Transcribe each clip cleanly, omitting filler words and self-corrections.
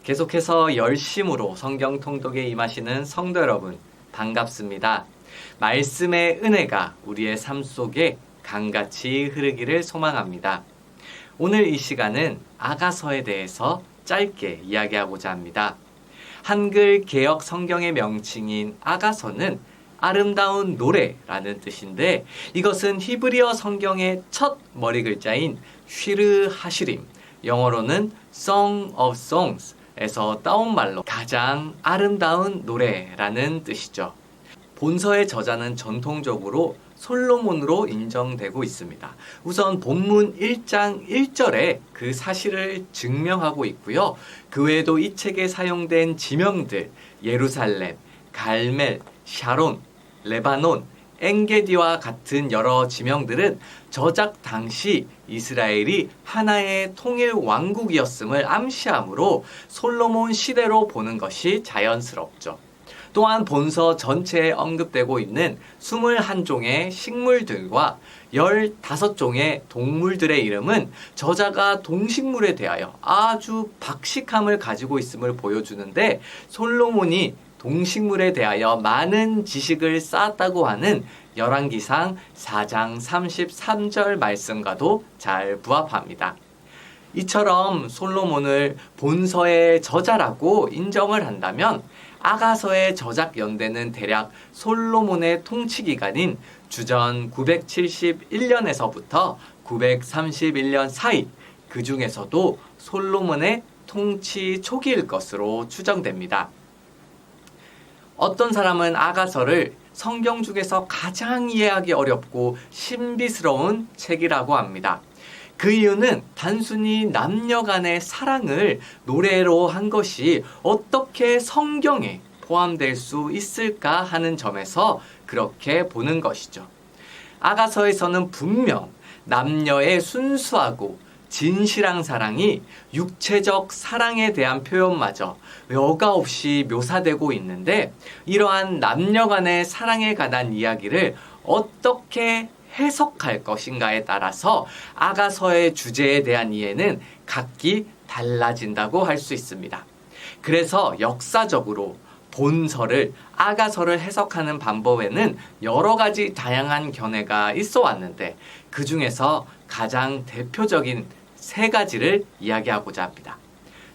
계속해서 열심으로 성경 통독에 임하시는 성도 여러분, 반갑습니다. 말씀의 은혜가 우리의 삶 속에 강같이 흐르기를 소망합니다. 오늘 이 시간은 아가서에 대해서 짧게 이야기하고자 합니다. 한글 개역 성경의 명칭인 아가서는 아름다운 노래라는 뜻인데, 이것은 히브리어 성경의 첫 머리 글자인 쉬르 하시림, 영어로는 Song of Songs 에서 따온 말로 가장 아름다운 노래라는 뜻이죠. 본서의 저자는 전통적으로 솔로몬으로 인정되고 있습니다. 우선 본문 1장 1절에 그 사실을 증명하고 있고요. 그 외에도 이 책에 사용된 지명들, 예루살렘, 갈멜, 샤론, 레바논, 엔게디와 같은 여러 지명들은 저작 당시 이스라엘이 하나의 통일 왕국이었음을 암시하므로 솔로몬 시대로 보는 것이 자연스럽죠. 또한 본서 전체에 언급되고 있는 21종의 식물들과 15종의 동물들의 이름은 저자가 동식물에 대하여 아주 박식함을 가지고 있음을 보여주는데, 솔로몬이 동식물에 대하여 많은 지식을 쌓았다고 하는 열왕기상 4장 33절 말씀과도 잘 부합합니다. 이처럼 솔로몬을 본서의 저자라고 인정을 한다면 아가서의 저작 연대는 대략 솔로몬의 통치 기간인 주전 971년에서부터 931년 사이, 그 중에서도 솔로몬의 통치 초기일 것으로 추정됩니다. 어떤 사람은 아가서를 성경 중에서 가장 이해하기 어렵고 신비스러운 책이라고 합니다. 그 이유는 단순히 남녀 간의 사랑을 노래로 한 것이 어떻게 성경에 포함될 수 있을까 하는 점에서 그렇게 보는 것이죠. 아가서에서는 분명 남녀의 순수하고 진실한 사랑이 육체적 사랑에 대한 표현마저 여과 없이 묘사되고 있는데, 이러한 남녀 간의 사랑에 관한 이야기를 어떻게 해석할 것인가에 따라서 아가서의 주제에 대한 이해는 각기 달라진다고 할 수 있습니다. 그래서 역사적으로 본서를, 아가서를 해석하는 방법에는 여러 가지 다양한 견해가 있어 왔는데, 그 중에서 가장 대표적인 3가지를 이야기하고자 합니다.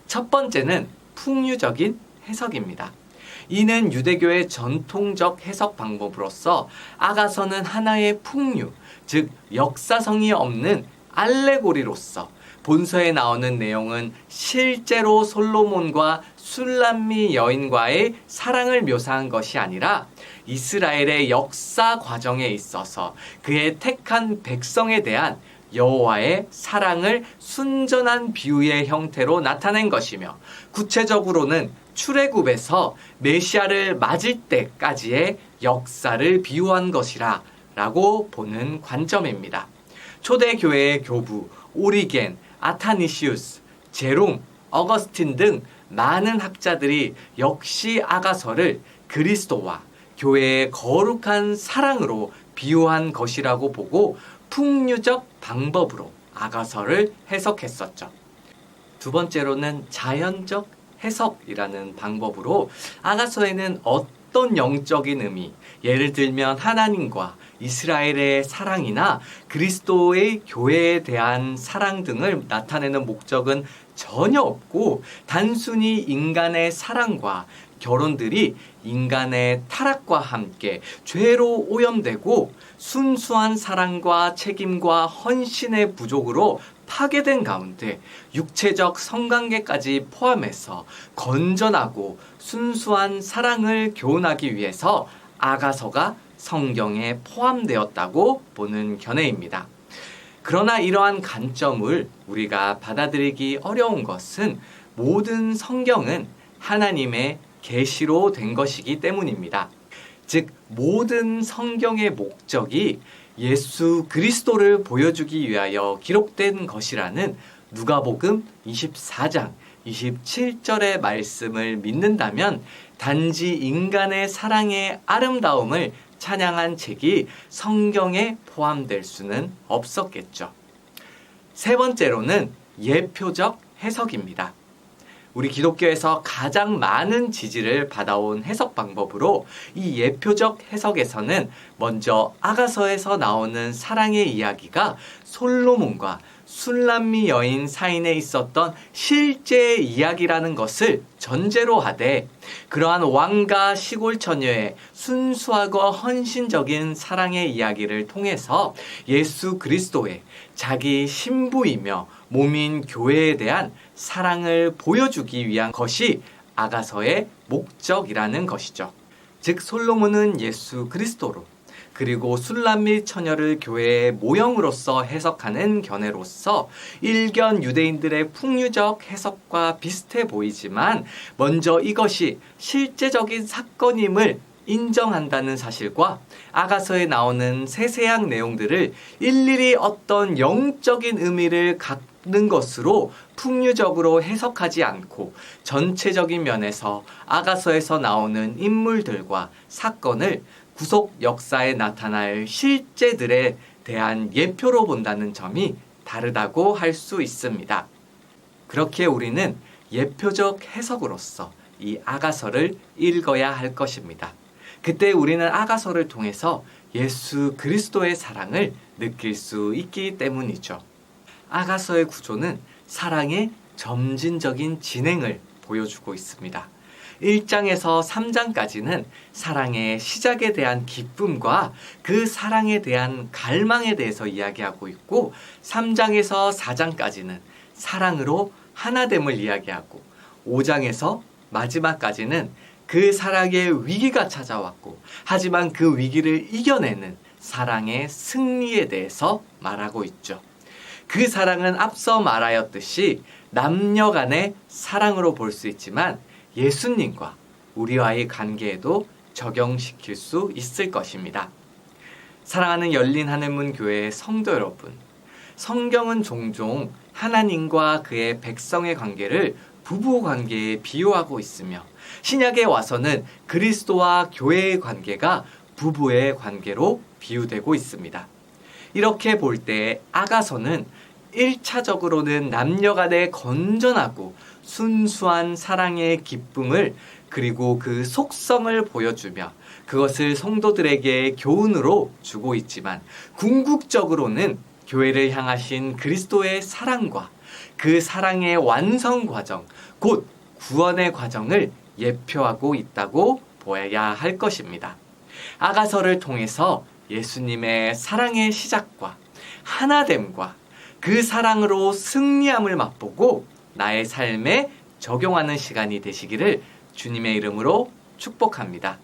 첫 번째는 풍유적인 해석입니다. 이는 유대교의 전통적 해석 방법으로서 아가서는 하나의 풍류, 즉 역사성이 없는 알레고리로서 본서에 나오는 내용은 실제로 솔로몬과 술람미 여인과의 사랑을 묘사한 것이 아니라 이스라엘의 역사 과정에 있어서 그의 택한 백성에 대한 여호와의 사랑을 순전한 비유의 형태로 나타낸 것이며, 구체적으로는 출애굽에서 메시아를 맞을 때까지의 역사를 비유한 것이라 라고 보는 관점입니다. 초대교회의 교부 오리겐, 아타니시우스, 제롬, 어거스틴 등 많은 학자들이 역시 아가서를 그리스도와 교회의 거룩한 사랑으로 비유한 것이라고 보고 풍류적 방법으로 아가서를 해석했었죠. 두 번째로는 자연적 해석이라는 방법으로 아가서에는 어떤 영적인 의미, 예를 들면 하나님과 이스라엘의 사랑이나 그리스도의 교회에 대한 사랑 등을 나타내는 목적은 전혀 없고, 단순히 인간의 사랑과 결혼들이 인간의 타락과 함께 죄로 오염되고 순수한 사랑과 책임과 헌신의 부족으로 파괴된 가운데 육체적 성관계까지 포함해서 건전하고 순수한 사랑을 교훈하기 위해서 아가서가 성경에 포함되었다고 보는 견해입니다. 그러나 이러한 관점을 우리가 받아들이기 어려운 것은 모든 성경은 하나님의 계시로 된 것이기 때문입니다. 즉 모든 성경의 목적이 예수 그리스도를 보여주기 위하여 기록된 것이라는 누가복음 24장 27절의 말씀을 믿는다면 단지 인간의 사랑의 아름다움을 찬양한 책이 성경에 포함될 수는 없었겠죠. 세 번째로는 예표적 해석입니다. 우리 기독교에서 가장 많은 지지를 받아온 해석 방법으로 이 예표적 해석에서는 먼저 아가서에서 나오는 사랑의 이야기가 솔로몬과 술람미 여인 사이에 있었던 실제 이야기라는 것을 전제로 하되 그러한 왕과 시골 처녀의 순수하고 헌신적인 사랑의 이야기를 통해서 예수 그리스도의 자기 신부이며 몸인 교회에 대한 사랑을 보여주기 위한 것이 아가서의 목적이라는 것이죠. 즉 솔로몬은 예수 그리스도로 그리고 술람미 처녀를 교회의 모형으로서 해석하는 견해로서 일견 유대인들의 풍류적 해석과 비슷해 보이지만 먼저 이것이 실제적인 사건임을 인정한다는 사실과 아가서에 나오는 세세한 내용들을 일일이 어떤 영적인 의미를 갖는 것으로 풍류적으로 해석하지 않고 전체적인 면에서 아가서에서 나오는 인물들과 사건을 구속 역사에 나타날 실제들에 대한 예표로 본다는 점이 다르다고 할 수 있습니다. 그렇게 우리는 예표적 해석으로서 이 아가서를 읽어야 할 것입니다. 그때 우리는 아가서를 통해서 예수 그리스도의 사랑을 느낄 수 있기 때문이죠. 아가서의 구조는 사랑의 점진적인 진행을 보여주고 있습니다. 1장에서 3장까지는 사랑의 시작에 대한 기쁨과 그 사랑에 대한 갈망에 대해서 이야기하고 있고 3장에서 4장까지는 사랑으로 하나됨을 이야기하고 5장에서 마지막까지는 그 사랑의 위기가 찾아왔고 하지만 그 위기를 이겨내는 사랑의 승리에 대해서 말하고 있죠. 그 사랑은 앞서 말하였듯이 남녀 간의 사랑으로 볼 수 있지만 예수님과 우리와의 관계에도 적용시킬 수 있을 것입니다. 사랑하는 열린 하늘문 교회의 성도 여러분, 성경은 종종 하나님과 그의 백성의 관계를 부부 관계에 비유하고 있으며 신약에 와서는 그리스도와 교회의 관계가 부부의 관계로 비유되고 있습니다. 이렇게 볼 때 아가서는 1차적으로는 남녀 간의 건전하고 순수한 사랑의 기쁨을 그리고 그 속성을 보여주며 그것을 성도들에게 교훈으로 주고 있지만 궁극적으로는 교회를 향하신 그리스도의 사랑과 그 사랑의 완성 과정, 곧 구원의 과정을 예표하고 있다고 보아야 할 것입니다. 아가서를 통해서 예수님의 사랑의 시작과 하나됨과 그 사랑으로 승리함을 맛보고 나의 삶에 적용하는 시간이 되시기를 주님의 이름으로 축복합니다.